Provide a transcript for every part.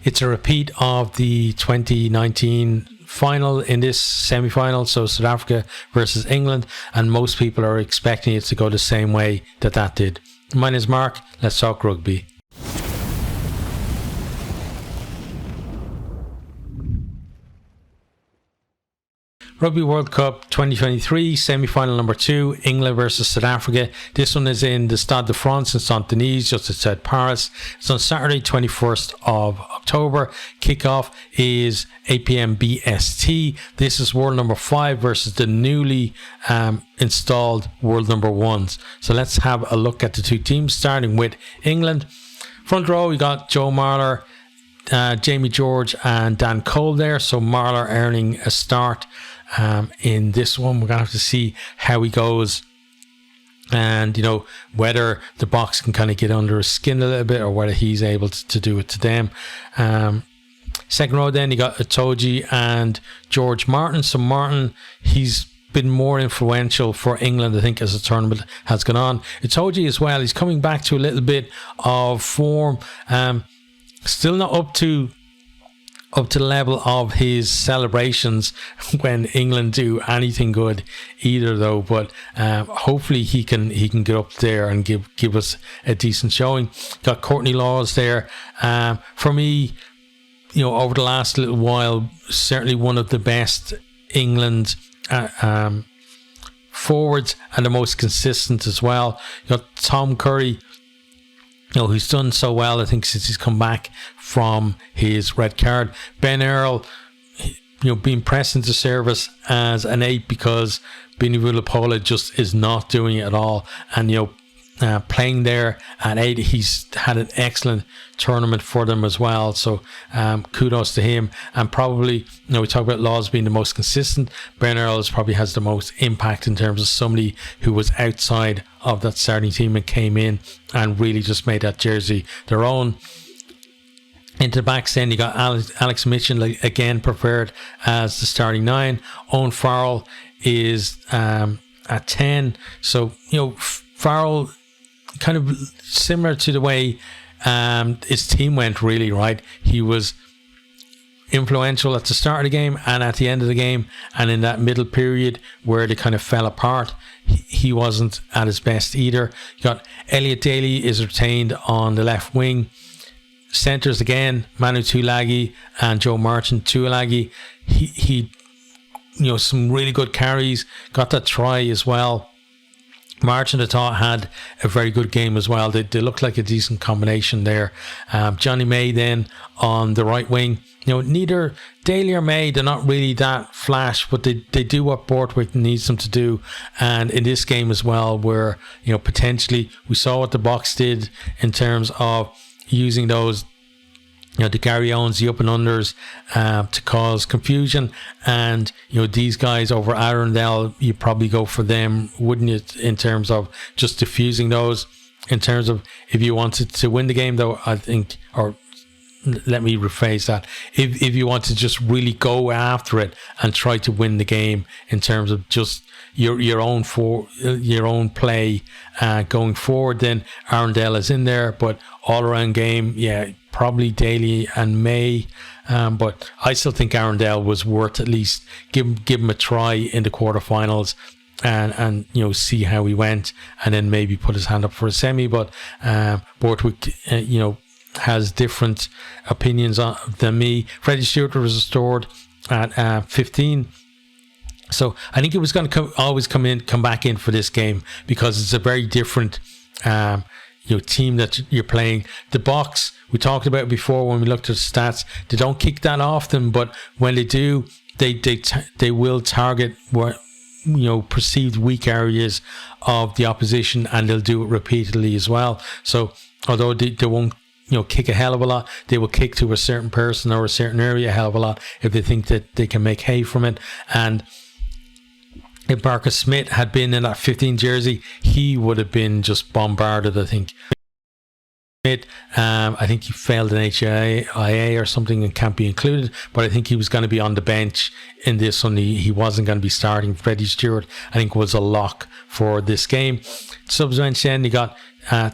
It's a repeat of the 2019 final in this semi-final, so South Africa versus England, and most people are expecting it to go the same way that did. My name is Mark. Let's talk rugby. Rugby World Cup 2023, semi-final number 2, England versus South Africa. This one is in the Stade de France in Saint-Denis, just outside Paris. It's on Saturday, 21st of October. Kickoff is 8 p.m. BST. This is world number 5 versus the newly installed world number 1s. So let's have a look at the two teams, starting with England. Front row, we got Joe Marler, Jamie George and Dan Cole there. So Marler earning a start in this one. We're going to have to see how he goes, and whether the box can kind of get under his skin a little bit, or whether he's able to do it to them. Second row then you got Itoje and George Martin. So Martin, he's been more influential for England, I think, as the tournament has gone on. Itoje as well, he's coming back to a little bit of form, still not up to the level of his celebrations when England do anything good either, though. But hopefully he can get up there and give us a decent showing. Got Courtney Lawes there. For me, over the last little while, certainly one of the best England forwards, and the most consistent as well. You got Tom Curry, who's done so well, I think, since he's come back from his red card. Ben Earl, being pressed into service as an 8 because Bini Vulapola just is not doing it at all. And, playing there at 8, he's had an excellent tournament for them as well. So kudos to him. And probably, we talk about Laws being the most consistent. Ben Earl probably has the most impact in terms of somebody who was outside of that starting team and came in and really just made that jersey their own. Into the backs then you got Alex Mitchell again preferred as the starting 9. Owen Farrell is at 10. So Farrell, kind of similar to the way his team went, really, right? He was influential at the start of the game and at the end of the game, and in that middle period where they kind of fell apart, he wasn't at his best either. You got Elliot Daly is retained on the left wing. Centres again, Manu Tuilagi and Joe Marchant. Tuilagi, he some really good carries, got that try as well. Marchant, I thought, had a very good game as well. They looked like a decent combination there. Johnny May then on the right wing. Neither Daly or May, they're not really that flash, but they do what Borthwick needs them to do. And in this game as well, where potentially we saw what the box did in terms of using those the Gary Owens, the up and unders, to cause confusion. And these guys over Arundel, you probably go for them, wouldn't you, in terms of just diffusing those. In terms of if you wanted to win the game, though, I think, or let me rephrase that, if you want to just really go after it and try to win the game in terms of just your own play going forward, then Arundel is in there. But all around game, probably Daly and May, but I still think Arundel was worth at least give him a try in the quarterfinals and see how he went, and then maybe put his hand up for a semi. But Borthwick has different opinions than me. Freddie Stewart was restored at 15. So I think it was going to come back in for this game, because it's a very different team that you're playing. The box, we talked about before when we looked at the stats, they don't kick that often, but when they do, they will target what perceived weak areas of the opposition, and they'll do it repeatedly as well. So although they won't kick a hell of a lot, they will kick to a certain person or a certain area a hell of a lot if they think that they can make hay from it. And if Marcus Smith had been in that 15 jersey, he would have been just bombarded, I think. Smith, I think he failed an HIA or something and can't be included, but I think he was going to be on the bench in this one. He wasn't going to be starting. Freddie Stewart, I think, was a lock for this game. Subs bench then, you got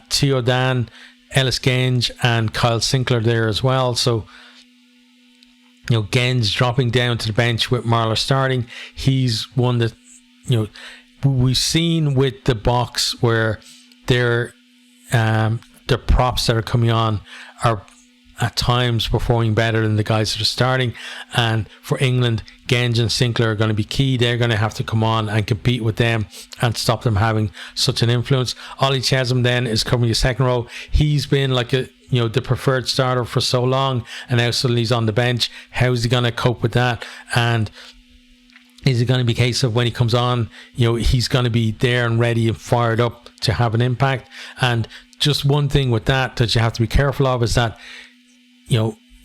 Theo Dan, Ellis Genge and Kyle Sinclair there as well. So Gens dropping down to the bench with Marler starting. He's one that, we've seen with the box where the props that are coming on are at times performing better than the guys that are starting. And for England, Genge and Sinclair are going to be key. They're going to have to come on and compete with them and stop them having such an influence. Ollie Chesham then is covering the second row. He's been like the preferred starter for so long, and now suddenly he's on the bench. How is he going to cope with that? And is it going to be a case of when he comes on, he's going to be there and ready and fired up to have an impact? And just one thing with that you have to be careful of is that,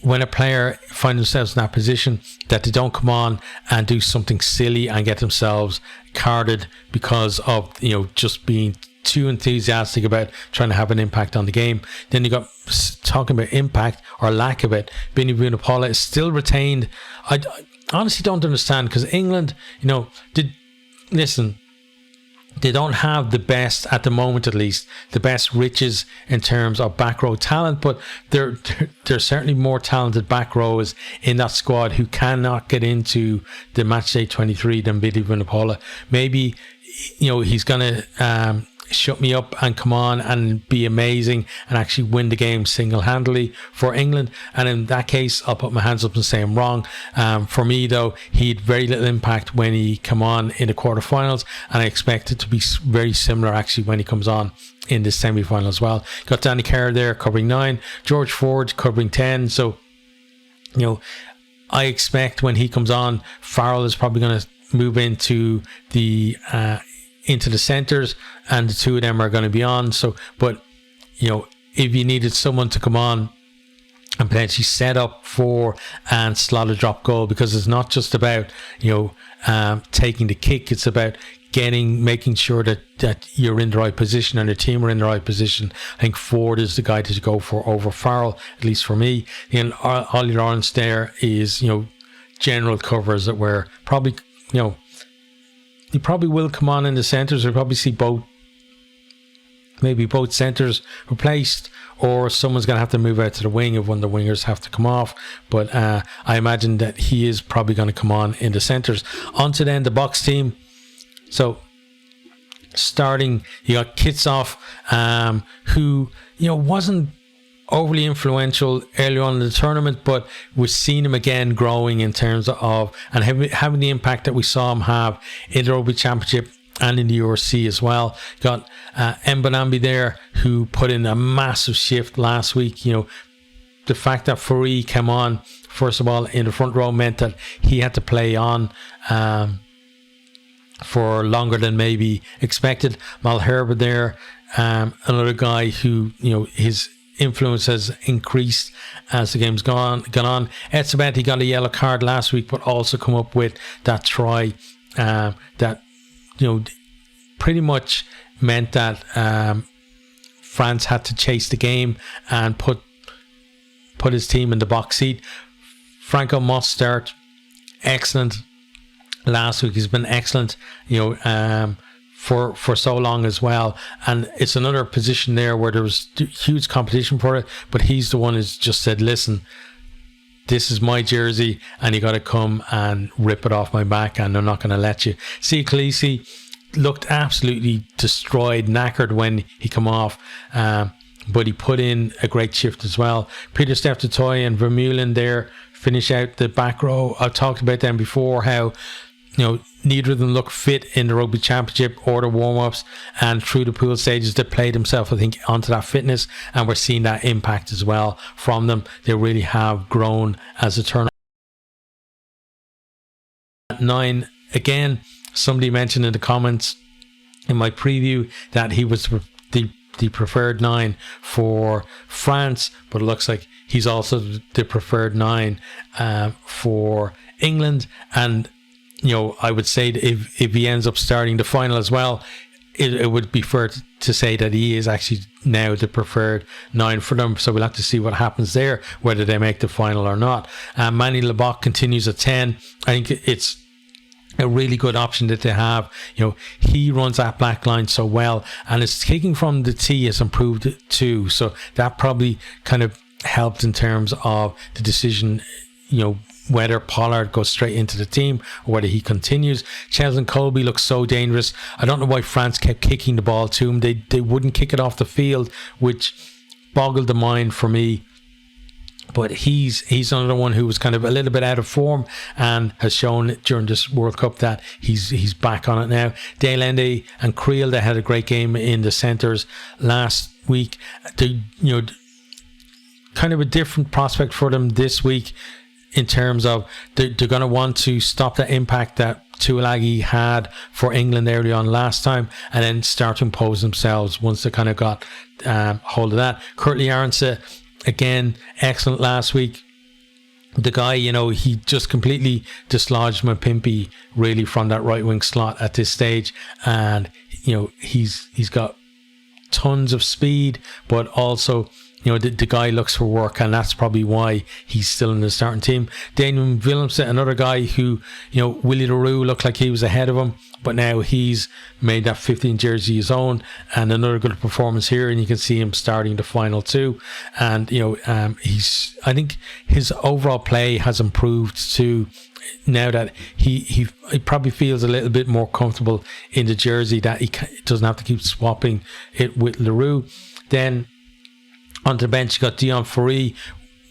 when a player finds themselves in that position, that they don't come on and do something silly and get themselves carded because of, just being too enthusiastic about trying to have an impact on the game. Then you got talking about impact or lack of it. Vinny Vunipola is still retained. I honestly don't understand, because England, they don't have the best, at the moment at least, the best riches in terms of back row talent, but there's certainly more talented back rows in that squad who cannot get into the matchday 23 than Vinny Vunipola. Maybe, he's going to shut me up and come on and be amazing and actually win the game single-handedly for England, and in that case I'll put my hands up and say I'm wrong. For me though, he had very little impact when he came on in the quarterfinals, and I expect it to be very similar actually when he comes on in the semi-final as well. Got Danny Kerr there covering 9, George Ford covering 10, so I expect when he comes on, Farrell is probably going to move into the centres, and the two of them are going to be on. So, but if you needed someone to come on and potentially set up for and slot a drop goal, because it's not just about taking the kick, it's about making sure that you're in the right position and the team are in the right position. I think Ford is the guy to go for over Farrell, at least for me. And Ollie Lawrence there is general cover, as it were. Probably he probably will come on in the centres. We'll probably see maybe both centres replaced, or someone's going to have to move out to the wing if one of the wingers have to come off. But I imagine that he is probably going to come on in the centres. On to then the box team. So starting, you got Kitsoff, who wasn't overly influential early on in the tournament, but we've seen him again growing in terms of and having the impact that we saw him have in the Rugby Championship and in the URC as well. Got Mbonambi there, who put in a massive shift last week. The fact that Fourie came on first of all in the front row meant that he had to play on for longer than maybe expected. Malherbe there, another guy who his influence has increased as the game's gone on. Etzebeth, he got a yellow card last week, but also come up with that try that pretty much meant that France had to chase the game and put his team in the box seat. Franco Mostert, excellent last week. He's been excellent for so long as well, and it's another position there where there was huge competition for it, but he's the one who's just said, listen, this is my jersey and you got to come and rip it off my back, and I'm not going to let you. See, Khaleesi looked absolutely destroyed, knackered when he come off, but he put in a great shift as well. Peter Steph-Totoy and Vermeulen there finish out the back row. I've talked about them before, how neither of them look fit in the Rugby Championship or the warm-ups, and through the pool stages they played themselves, I think, onto that fitness, and we're seeing that impact as well from them. They really have grown as a tournament. 9, again, somebody mentioned in the comments in my preview that he was the preferred 9 for France, but it looks like he's also the preferred 9 for England. And I would say that if he ends up starting the final as well, it would be fair to say that he is actually now the preferred 9 for them. So we'll have to see what happens there, whether they make the final or not. Manny Lebocq continues at 10. I think it's a really good option that they have. He runs that black line so well, and his kicking from the tee has improved too. So that probably kind of helped in terms of the decision, whether Pollard goes straight into the team or whether he continues. Cheslin Colby looks so dangerous. I don't know why France kept kicking the ball to him. They wouldn't kick it off the field, which boggled the mind for me. But he's another one who was kind of a little bit out of form and has shown during this World Cup that he's back on it now. Dale Ende and Creel, they had a great game in the centres last week. Kind of a different prospect for them this week in terms of they're going to want to stop the impact that Tuilagi had for England early on last time, and then start to impose themselves once they kind of got hold of that. Curtly Arnsa, again, excellent last week. The guy, he just completely dislodged Mapimpi really from that right wing slot at this stage, and he's got tons of speed, but also the guy looks for work, and that's probably why he's still in the starting team. Damien Willemse, another guy who, Willie LaRue looked like he was ahead of him, but now he's made that 15 jersey his own, and another good performance here, and you can see him starting the final two. And I think his overall play has improved too, now that he probably feels a little bit more comfortable in the jersey, that he doesn't have to keep swapping it with LaRue. Then onto the bench, you got Dion Fourie.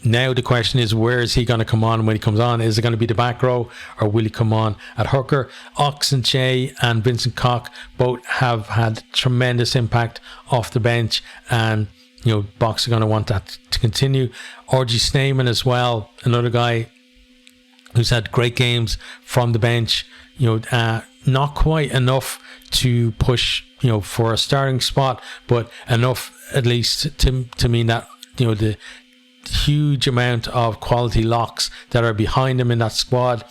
Now the question is, where is he going to come on when he comes on? Is it going to be the back row, or will he come on at hooker? Oxenche and Vincent Koch both have had tremendous impact off the bench, and Box are going to want that to continue. Orji Snyman as well, another guy who's had great games from the bench. Not quite enough to push for a starting spot, but enough at least to mean that the huge amount of quality locks that are behind him in that squad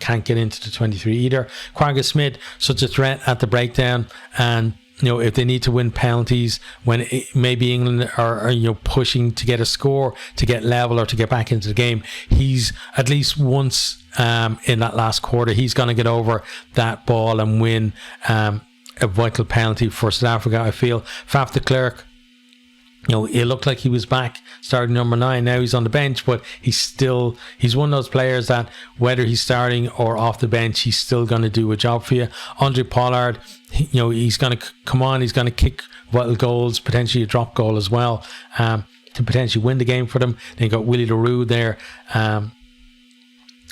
can't get into the 23 either. Quagga Smith, such a threat at the breakdown, and if they need to win penalties when maybe England are pushing to get a score, to get level, or to get back into the game, he's at least once in that last quarter, he's going to get over that ball and win a vital penalty for South Africa, I feel. Faf de Klerk, it looked like he was back starting number 9. Now he's on the bench, but he's one of those players that whether he's starting or off the bench, he's still going to do a job for you. Andre Pollard, he's going to come on, he's going to kick vital goals, potentially a drop goal as well, to potentially win the game for them. Then you got Willie LaRue there,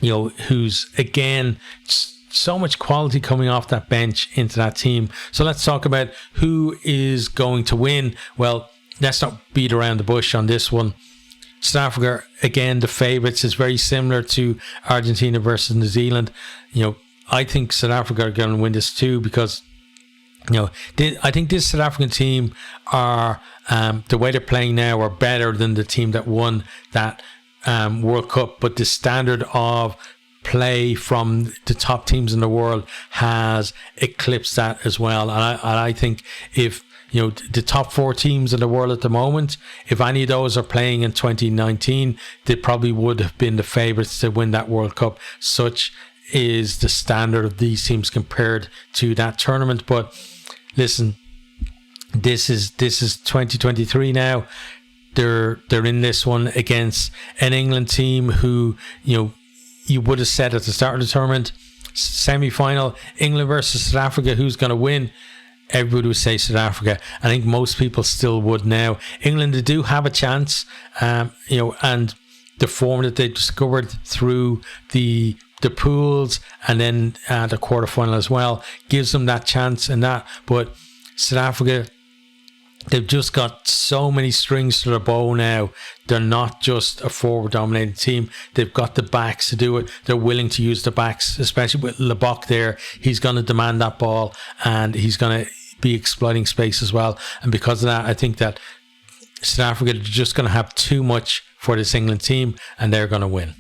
who's again so much quality coming off that bench into that team. So let's talk about who is going to win. Well, let's not beat around the bush on this one. South Africa, again, the favourites, is very similar to Argentina versus New Zealand. I think South Africa are going to win this too, because I think this South African team are the way they're playing now are better than the team that won that World Cup, but the standard of play from the top teams in the world has eclipsed that as well. And I think if the top 4 teams in the world at the moment, if any of those are playing in 2019, they probably would have been the favourites to win that World Cup. Such is the standard of these teams compared to that tournament. But listen, this is 2023 now. They're in this one against an England team who you would have said at the start of the tournament, semi-final, England versus South Africa, who's going to win? Everybody would say South Africa. I think most people still would now. England, they do have a chance, and the form that they discovered through the pools and then the quarterfinal as well gives them that chance and that. But South Africa, they've just got so many strings to their bow now. They're not just a forward-dominated team. They've got the backs to do it. They're willing to use the backs, especially with Lebok there. He's going to demand that ball, and he's going to be exploiting space as well. And because of that, I think that South Africa are just going to have too much for this England team, and they're going to win.